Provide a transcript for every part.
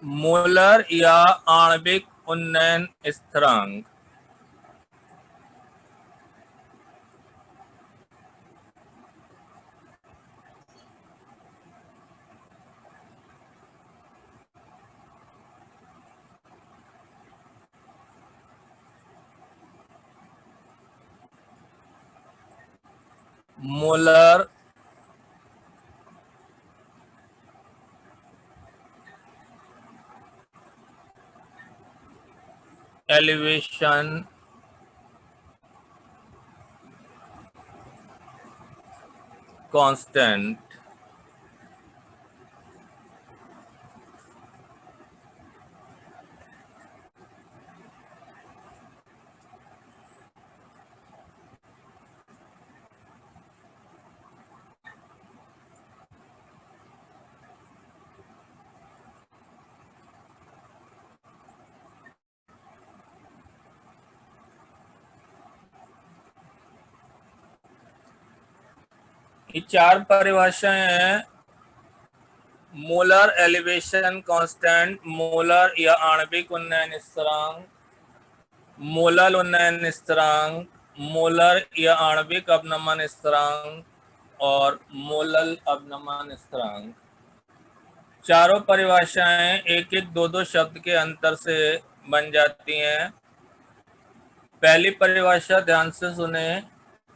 Molar या आणविक उन्नयन स्थिरांक। Molar elevation constant. ये चार परिभाषाएं हैं। मोलर एलिवेशन कांस्टेंट, मोलर या आणविक उन्नयन स्थिरांक, मोलल उन्नयन स्थिरांक, मोलर या आणविक अवनमन स्थिरांक और मोलल अवनमन स्थिरांक। चारों परिभाषाएं एक एक दो दो शब्द के अंतर से बन जाती हैं। पहली परिभाषा ध्यान से सुने।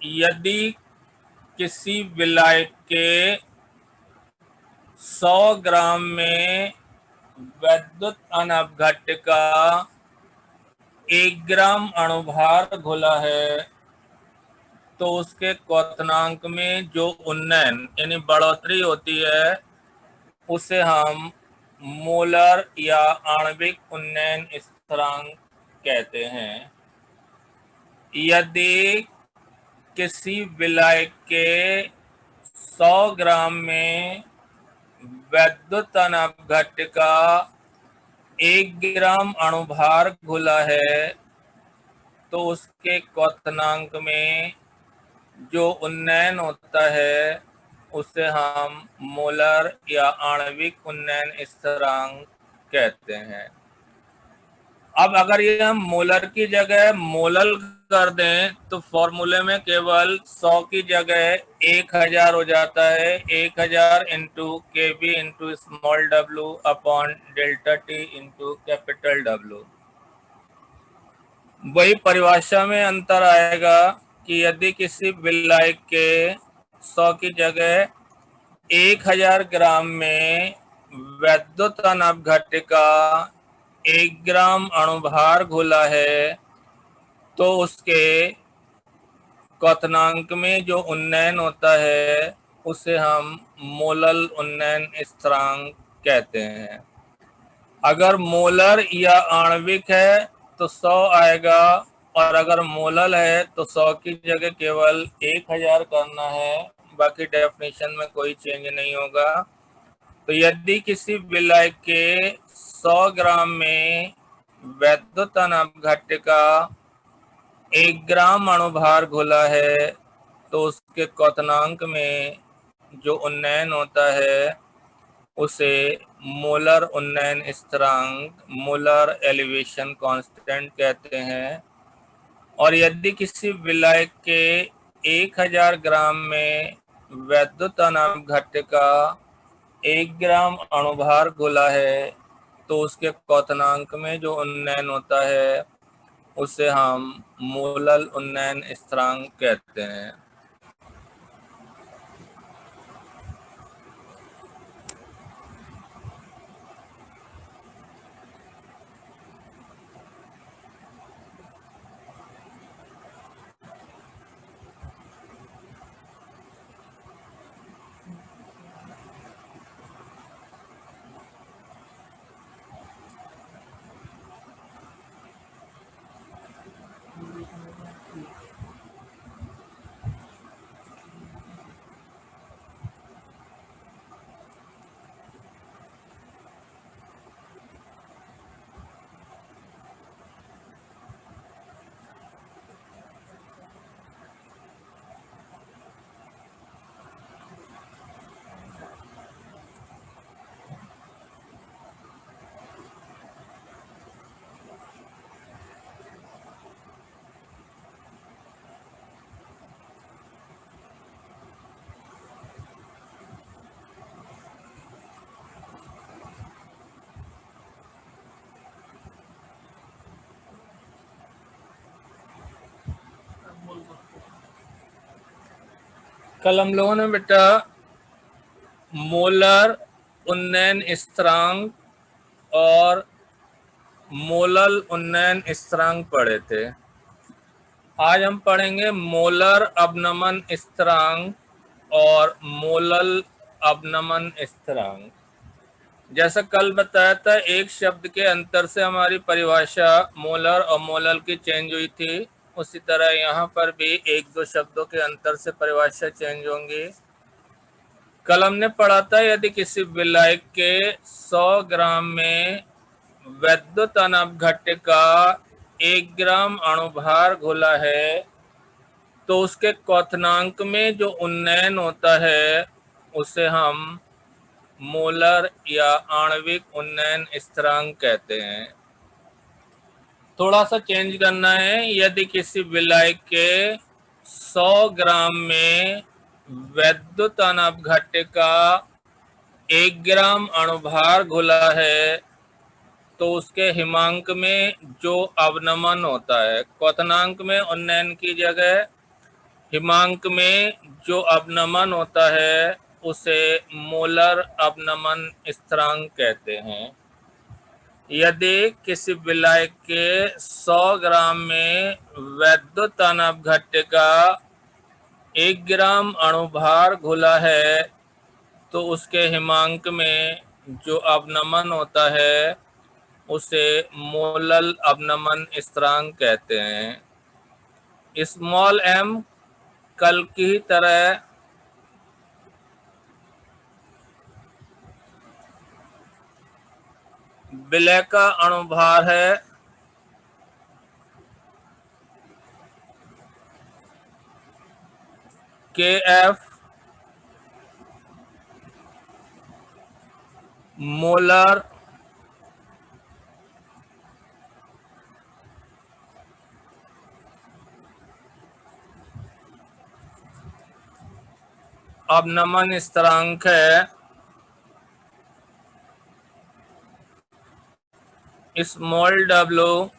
यदि किसी विलायक के 100 ग्राम में वैद्युत अनवघट्य का 1 ग्राम अणुभार घुला है तो उसके क्वथनांक में जो उन्नयन यानी बढ़ोतरी होती है उसे हम मोलर या आणविक उन्नयन स्थिरांक कहते हैं। यदि किसी विलायक के 100 ग्राम में वैद्युत अनवघट्य का 1 ग्राम अणुभार घुला है तो उसके क्वथनांक में जो उन्नयन होता है उसे हम मोलर या आणविक उन्नयन स्थिरांक कहते हैं। अब अगर ये हम मोलर की जगह मोलल कर दें तो फॉर्मूले में केवल 100 की जगह 1000 हो जाता है। 1000 into KV into small W upon delta T into capital W. वही परिभाषा में अंतर आएगा कि यदि किसी विलायक के 100 की जगह 1000 ग्राम में वैद्युत अनवघट्य का 1 ग्राम अणुभार घुला है तो उसके क्वथनांक में जो उन्नयन होता है उसे हम मोलल उन्नयन स्थिरांक कहते हैं। अगर मोलर या आणविक है तो 100 आएगा और अगर मोलल है तो 100 की जगह केवल 1000 करना है, बाकी डेफिनेशन में कोई चेंज नहीं होगा। तो यदि किसी विलायक के 100 ग्राम में वैद्युत अनवघट्य का 1 ग्राम अणुभार घुला है तो उसके क्वथनांक में जो उन्नयन होता है उसे मोलर उन्नयन स्थिरांक, मोलर एलिवेशन कांस्टेंट कहते हैं। और यदि किसी विलायक के 1000 ग्राम में वैद्युत अनवघट्य का 1 ग्राम अणुभार घुला है तो उसके क्वथनांक में जो उन्नयन होता है उसे हम मोलल उन्नयन स्थिरांक कहते हैं। कल हम लोगों ने बेटा मोलर उन्नयन स्थिरांक और मोलल उन्नयन स्थिरांक पढ़े थे। आज हम पढ़ेंगे मोलर अवनमन स्थिरांक और मोलल अवनमन स्थिरांक। जैसा कल बताया था, एक शब्द के अंतर से हमारी परिभाषा मोलर और मोलल की चेंज हुई थी, उसी तरह यहाँ पर भी एक दो शब्दों के अंतर से परिभाषा चेंज होंगी। कल हमने पढ़ा था, यदि किसी विलायक के 100 ग्राम में वैद्युत अनवघट्य का 1 ग्राम अणुभार घुला है तो उसके क्वथनांक में जो उन्नयन होता है उसे हम मोलर या आणविक उन्नयन स्थिरांक कहते हैं। थोड़ा सा चेंज करना है, यदि किसी विलायक के 100 ग्राम में वैद्युत अनवघट्य का 1 ग्राम अणुभार घुला है तो उसके हिमांक में जो अवनमन होता है, क्वथनांक में उन्नयन की जगह हिमांक में जो अवनमन होता है उसे मोलर अवनमन स्थिरांक कहते हैं। यदि किसी विलायक के 100 ग्राम में वैद्युत अनवघट्य का 1 ग्राम अणुभार घुला है तो उसके हिमांक में जो अवनमन होता है उसे मोलल अवनमन स्थिरांक कहते हैं। स्मॉल m कल की तरह विलय का अणुभार है Kf मोलर अवनमन स्थिरांक है स्मॉल w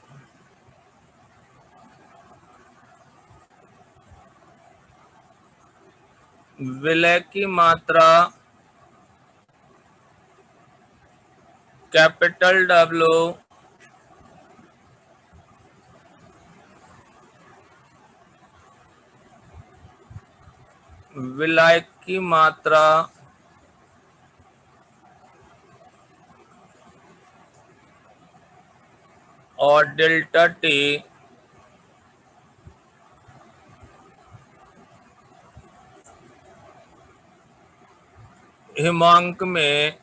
विलय की मात्रा कैपिटल W विलायक की मात्रा और डेल्टा T हिमांक में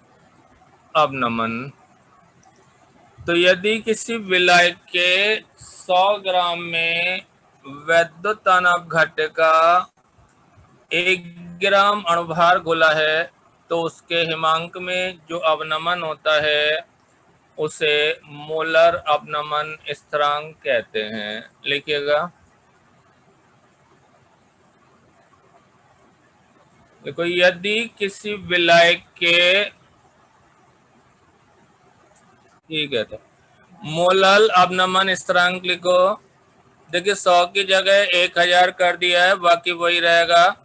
अवनमन। तो यदि किसी विलायक के 100 ग्राम में वैद्युत अनवघट्य का 1 ग्राम अणुभार घुला है तो उसके हिमांक में जो अवनमन होता है उसे मोलर अवनमन स्थिरांक कहते हैं। लिखिएगा, देखो, यदि किसी विलायक के, ठीक है, तो मोलल अवनमन स्थिरांक लिखो। देखिए 100 की जगह 1000 कर दिया है, बाकी वही रहेगा।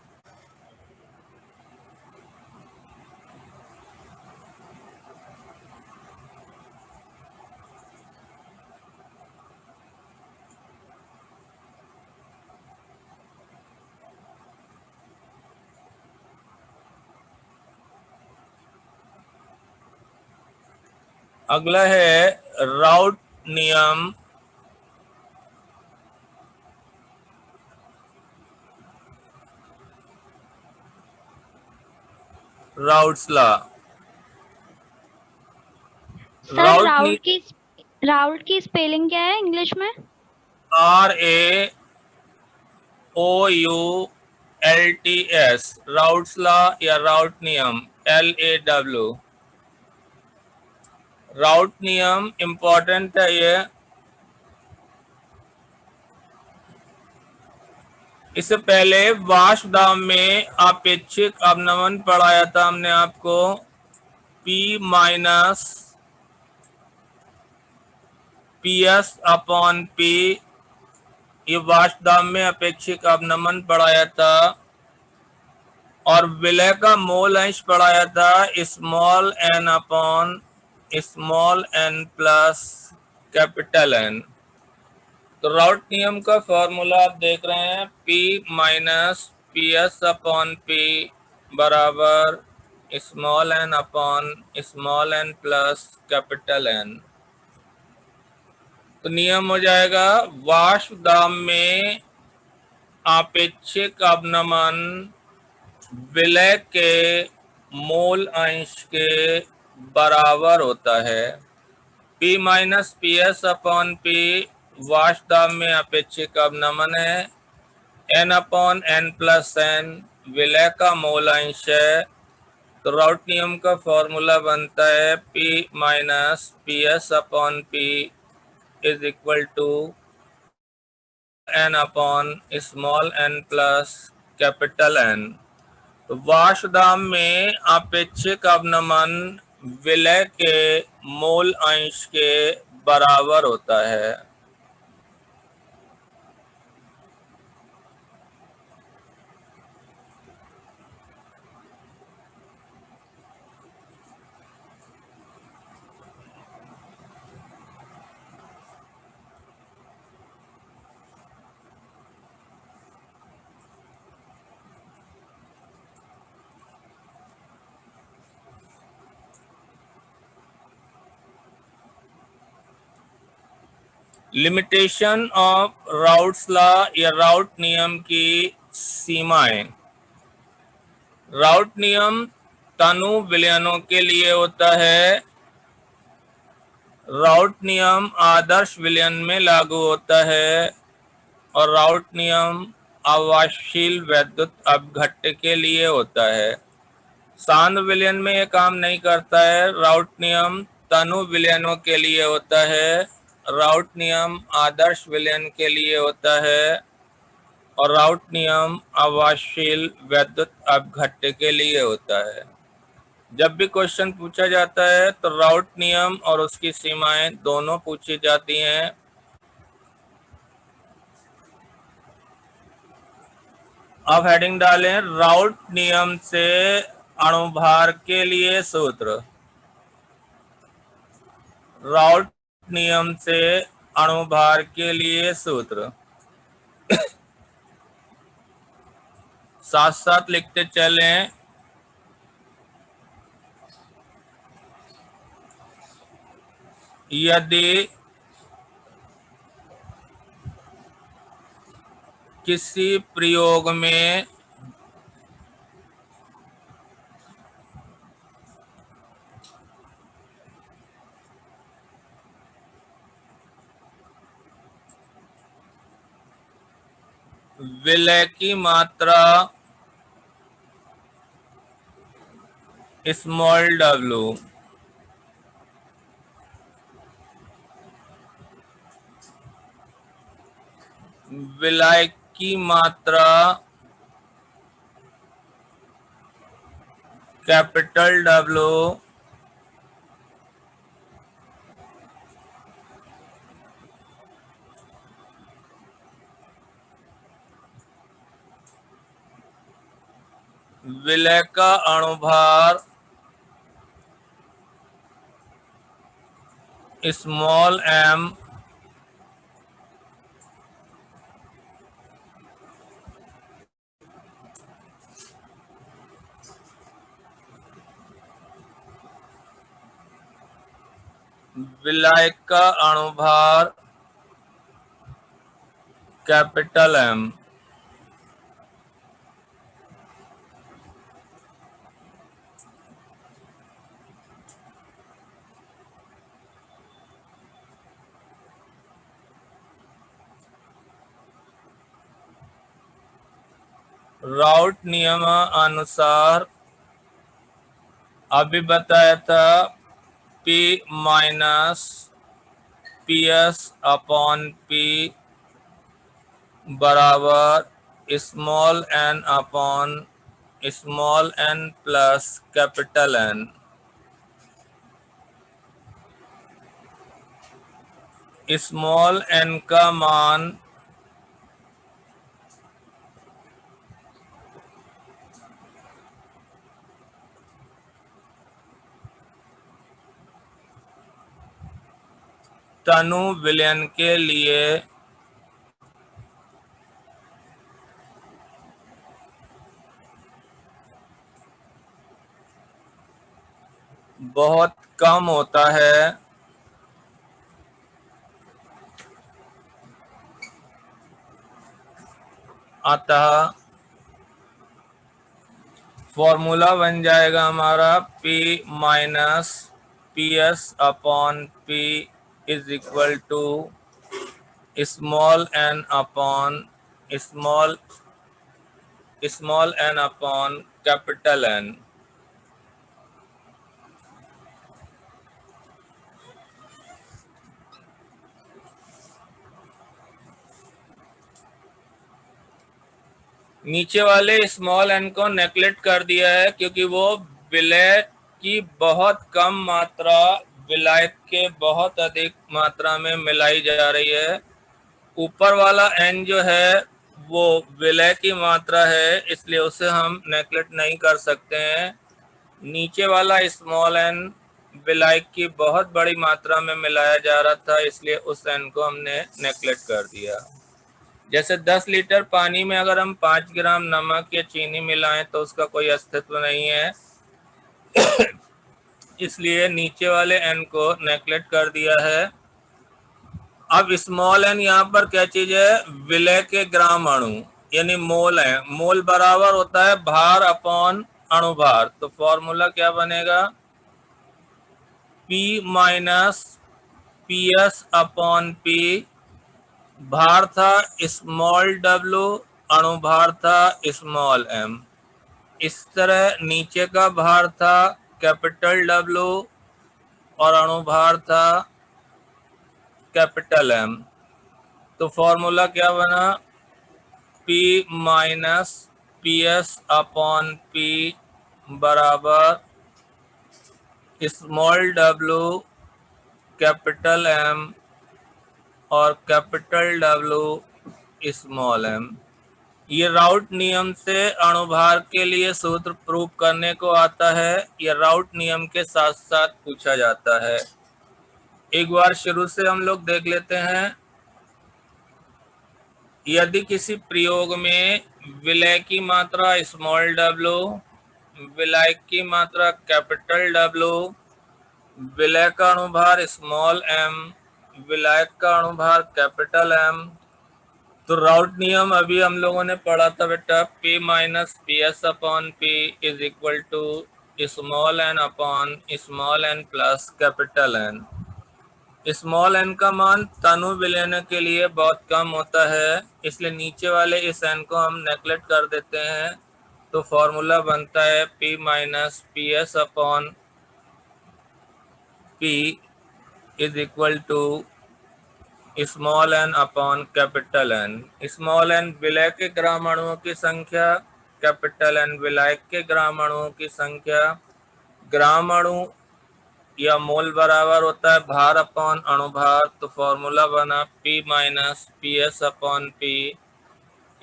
अगला है राउट नियम। Routes law. सर राउट की स्पेलिंग क्या है इंग्लिश में? RAOULTS, राउट्स लॉ या राउट नियम, LAW। राउट नियम इंपॉर्टेंट है ये। इससे पहले वाष्प दाब में आपेक्षिक अवनमन पढ़ाया था हमने आपको, P माइनस PS/P, ये वाष्प दाब में अपेक्षिक अवनमन पढ़ाया था। और विलय का मोल अंश पढ़ाया था small N upon small N plus capital N. तो राउट नियम का फॉर्मूला आप देख रहे हैं, P minus P S upon P बराबर small N upon small N plus capital N. तो नियम हो जाएगा वाष्प दाब में आपेक्षिक अवनमन विलय के मोल अंश के बराबर होता है। P minus P S upon P वाष्प दाब में अपेक्षिक अवनमन है, N upon N plus N विलय का मोल अंश है। तो राउट नियम का फॉर्मूला बनता है P minus P S upon P is equal to N upon small n plus capital N। तो वाष्प दाब में आपेक्षिक अवनमन विलय के मोल अंश के बराबर होता है। लिमिटेशन ऑफ राउट्स लॉ या राउट नियम की सीमाएं। राउट नियम तनु विलयनों के लिए होता है। राउट नियम आदर्श विलयन में लागू होता है और राउट नियम आवासशील वैद्युत अपघट्य के लिए होता है। सांद्र विलयन में यह काम नहीं करता है। राउट नियम तनु विलयनों के लिए होता है, राउट नियम आदर्श विलयन के लिए होता है और राउट नियम आवासशील वैद्युत अपघट्य के लिए होता है। जब भी क्वेश्चन पूछा जाता है तो राउट नियम और उसकी सीमाएं दोनों पूछी जाती हैं। आप हेडिंग डालें राउट नियम से अणुभार के लिए सूत्र। राउट नियम से अणुभार के लिए सूत्र साथ साथ लिखते चलें। यदि किसी प्रयोग में विलय की मात्रा स्मॉल w विलय की मात्रा कैपिटल W विलय का अणुभार स्मॉल m विलय का अणुभार कैपिटल M। राउट नियम अनुसार अभी बताया था P minus P S upon P बराबर small n upon small n plus capital N। Small n का मान तनु विलयन के लिए बहुत कम होता है, अतः फॉर्मूला बन जाएगा हमारा P minus P S upon P is equal to small N upon small N upon capital N. नीचे वाले स्मॉल एन को नेग्लेक्ट कर दिया है क्योंकि वो विलय की बहुत कम मात्रा विलायक के बहुत अधिक मात्रा में मिलाई जा रही है। ऊपर वाला एन जो है वो विलय की मात्रा है, इसलिए उसे हम नेग्लेक्ट नहीं कर सकते हैं। नीचे वाला स्मॉल एन विलायक की बहुत बड़ी मात्रा में मिलाया जा रहा था, इसलिए उस एन को हमने नेग्लेक्ट कर दिया। जैसे 10 लीटर पानी में अगर हम 5 ग्राम नमक या चीनी मिलाएं तो उसका कोई अस्तित्व नहीं है, इसलिए नीचे वाले एन को नेग्लेक्ट कर दिया है। अब स्मॉल एन यहाँ पर क्या चीज है? विलय के ग्राम अणु यानी मोल है। मोल बराबर होता है भार अपॉन अणुभार। तो फॉर्मूला क्या बनेगा? P minus P S upon P. भार था स्मॉल w, अणुभार था स्मॉल m। इस तरह नीचे का भार था कैपिटल W और अणुभार था कैपिटल M। तो फॉर्मूला क्या बना? P minus P S upon P बराबर स्मॉल w कैपिटल M और कैपिटल W स्मॉल m। ये राउट नियम से अणुभार के लिए सूत्र प्रूव करने को आता है। यह राउट नियम के साथ साथ पूछा जाता है। एक बार शुरू से हम लोग देख लेते हैं। यदि किसी प्रयोग में विलय की मात्रा स्मॉल w, विलायक की मात्रा कैपिटल W, विलय का अणुभार स्मॉल m, विलायक का अणुभार कैपिटल M, तो राउट नियम अभी हम लोगों ने पढ़ा था बेटा। P minus P S upon P is equal to small N upon small N plus capital N. Small n का मान तनु विलयन के लिए बहुत कम होता है, इसलिए नीचे वाले इस एन को हम नेग्लेक्ट कर देते हैं। तो फॉर्मूला बनता है P minus P S upon P is equal to small N upon capital N. Small n विलय के ग्राम अणुओं की संख्या, कैपिटल एन विलायक के ग्राम अणुओं की संख्या। ग्राम अणु या मोल बराबर होता है भार अपॉन अणुभार। तो फॉर्मूला बना P minus P S upon P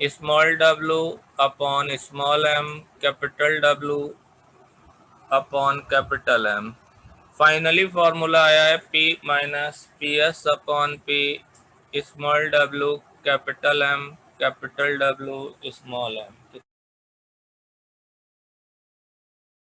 small w upon small m capital W upon capital M। Finally formula आया है P minus P S upon P small w capital M capital W small m।